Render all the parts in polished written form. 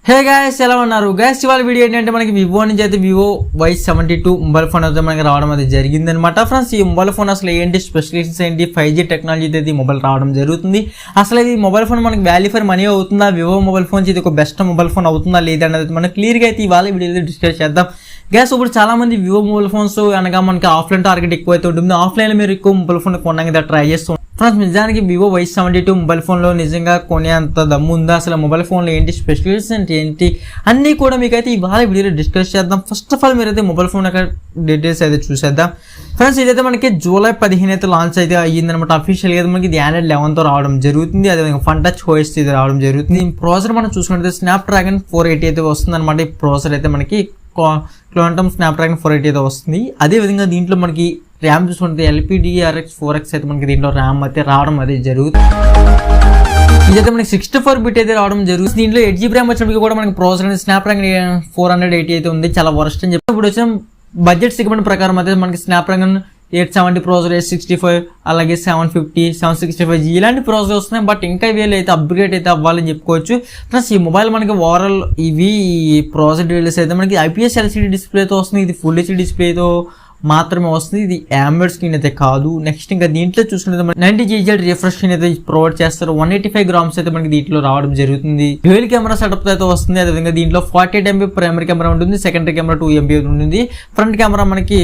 Hey guys ఎలా ఉన్నారు guys ఇవాళ వీడియో ఏంటంటే మనకి వివో నుంచి అయితే వివో Y72 మొబైల్ ఫోన్ అయితే మనకి రావడం అయితే జరిగిందనమాట ఫ్రెండ్స్. ఈ మొబైల్ ఫోన్ అసలు ఏంటి స్పెసిఫికేషన్స్ ఏంటి 5G టెక్నాలజీ అయితే ఈ మొబైల్ రావడం జరుగుతుంది. అసలు ఇది మొబైల్ ఫోన్ మనకి వాల్యూ ఫర్ మనీ అవుతుందా, వివో మొబైల్ ఫోన్స్ ఇది ఒక బెస్ట్ మొబైల్ ఫోన్ అవుతుందా లేదా అనేది మనం క్లియర్గా అయితే ఇవాళ వీడియో డిస్కస్ చేద్దాం. గ్యాస్ ఇప్పుడు చాలా మంది వివో మొబైల్ ఫోన్స్ అనగా మనకి ఆఫ్లైన్ టార్గెట్ ఎక్కువ అయితే ఉంటుంది. ఆఫ్లైన్లో మీరు ఎక్కువ మొబైల్ ఫోన్ కొనడానికి ట్రై చేస్తూ ఫ్రెండ్స్. నిజానికి వివో Y72 మొబైల్ ఫోన్లో నిజంగా కొనేంత దమ్ము ఉందా, అసలు మొబైల్ ఫోన్లో ఏంటి స్పెసిఫికేషన్స్ ఏంటి అన్నీ కూడా మీకైతే ఇవాళ వీడియోలో డిస్కస్ చేద్దాం. ఫస్ట్ ఆఫ్ ఆల్ మీరైతే మొబైల్ ఫోన్ యొక్క డీటెయిల్స్ అయితే చూసేద్దాం ఫ్రెండ్స్. ఇదైతే మనకి జూలై 15 అయితే లాంచ్ అయితే అయ్యిందనమాట. అఫీషియల్గా అయితే మనకి ఇది Android 11తో రావడం జరుగుతుంది. అదే ఫన్ టచ్ OS ఇది రావడం జరుగుతుంది. ఈ ప్రాసెసర్ మనం చూసుకుంటే స్నాప్డ్రాగన్ 480 అయితే వస్తుంది అనమాట. ఈ ప్రాసెసర్ అయితే మనకి క్వాంటమ్ స్నాప్డ్రాగన్ 480 అయితే వస్తుంది. అదేవిధంగా దీంట్లో మనకి ర్యామ్ చూసుకుంటే LPDDR4X అయితే మనకి దీంట్లో ర్యామ్ అయితే రావడం అయితే జరుగుతుంది. ఇదైతే మనకి 64 బిట్ అయితే రావడం జరుగుతుంది. దీంట్లో 8GB ర్యామ్ వచ్చినప్పుడు కూడా మనకి ప్రాసెసర్ అనేది స్నాప్డ్రాగన్ 480 అయితే ఉంది. చాలా వర్స్ట్ అని చెప్పి ఇప్పుడు వచ్చిన బడ్జెట్ సెగ్మెంట్ ప్రకారం అయితే మనకి స్నాప్డ్రాగన్ 870 ప్రాసెసర్, 865, అలాగే 750, 765G ఇలాంటి ప్రాసెసర్ వస్తున్నాయి. బట్ ఇంకా వీళ్ళు అయితే అప్గ్రేడ్ అయితే అవ్వాలని చెప్పుకోవచ్చు. ప్లస్ ఈ మొబైల్ మనకి ఓవరాల్ ఇవి ప్రాసెసర్ డీటెయిల్స్ అయితే మనకి IPS LCD డిస్ప్లేతో వస్తుంది. ఇది ఫుల్ HD డిస్ప్లేతో మాత్రమే వస్తుంది. ఇది AMOLED స్క్రీన్ అయితే కాదు. నెక్స్ట్ ఇంకా దీంట్లో చూసుకుంటే 90Hz రిఫ్రెష్ స్క్రీన్ అయితే ప్రొవైడ్ చేస్తారు. 185 grams అయితే మనకి దీంట్లో రావడం జరుగుతుంది. డ్యూయల్ కెమెరా సెటప్ అయితే వస్తుంది. అదేవిధంగా దీంట్లో 48 MP ప్రైమరీ కెమెరా ఉంటుంది. సెకండరీ కెమెరా 2 MP ఉంటుంది. ఫ్రంట్ కెమెరా మనకి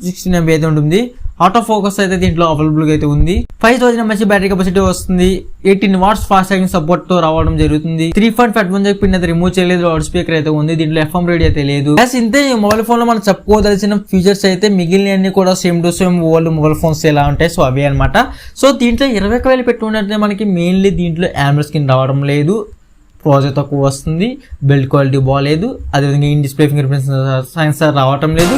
16 MP అయితే ఉంటుంది. ఆటో ఫోకస్ అయితే దీంట్లో అవైలబుల్గా అయితే ఉంది. 5000 mAh బ్యాటరీ కెపాసిటీ వస్తుంది. 18 watts ఫాస్ట్ ఛార్జింగ్ సపోర్ట్ తో రావడం జరుగుతుంది. 3.5 పిన్ అయితే రిమూవ్ చేయలేదు. లౌడ్ స్పీకర్ అయితే ఉంది. దీంట్లో FM రేడియో అయితే లేదు. ఇంతే ఈ మొబైల్ ఫోన్ లో మనం చెప్పుకోదలసిన ఫీచర్స్ అయితే మిగిలిన కూడా same to same old mobile phones ఎలా ఉంటాయి సో అవే అనమాట. సో దీంట్లో 21,000 పెట్టుకున్నట్లయితే మనకి మెయిన్లీ దీంట్లో AMOLED స్క్రీన్ రావడం లేదు. ప్రాసెసర్ తక్కువ వస్తుంది. బిల్డ్ క్వాలిటీ బాగాలేదు. అదేవిధంగా in display finger print censor రావటం లేదు.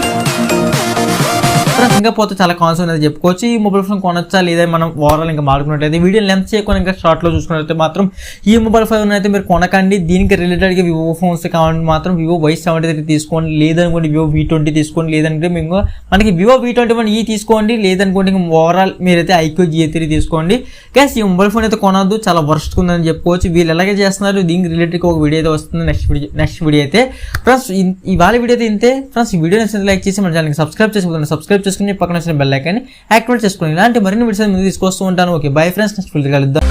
ఇంకా పోతే చాలా కాన్సెప్ట్ అయితే చెప్పుకోవచ్చు. ఈ మొబైల్ ఫోన్ కొనొచ్చా లేదా మనం ఓవరాల్ ఇంకా మాట్లాడుకున్నట్లయితే వీడియో లెంత్ చేయకుండా ఇంకా షార్ట్ లో చూసుకున్నట్లయితే మాత్రం ఈ మొబైల్ ఫోన్ అయితే మీరు కొనకండి. దీనికి రిలేటెడ్గా వివో ఫోన్స్ కావాలంటే మాత్రం వివో Y73 తీసుకోండి, లేదనుకోండి వివో V20 తీసుకోండి, లేదంటే మీకు మనకి వివో V21 తీసుకోండి, లేదనుకోండి ఇంకా ఓవరాల్ మీరైతే IQ G3 తీసుకోండి. గ్యాస్ ఈ మొబైల్ ఫోన్ అయితే కొనద్దు, చాలా వర్స్ట్ ఉందని చెప్పుకోవచ్చు. వీళ్ళు ఎలాగే చేస్తున్నారు దీనికి రిలేటెడ్గా ఒక వీడియో అయితే వస్తుంది నెక్స్ట్ వీడియో అయితే. ఫ్రెండ్స్ ఇవాళ వీడియో అయితే ఇంతే ఫ్రెండ్స్. ఈ వీడియో నచ్చితే లైక్ చేసి మన ఛానల్కి సబ్స్క్రైబ్ చేసుకుని పక్కన వచ్చిన బెల్ ఐకాన్ యాక్టివేట్ చేసుకోండి. ఇలాంటి మరిన్ని వీడియోస్ ముందు తీసుకొస్తూ ఉంటాను. ఓకే బై ఫ్రెండ్స్, నెక్స్ట్ వీడియోలో కలుద్దాం.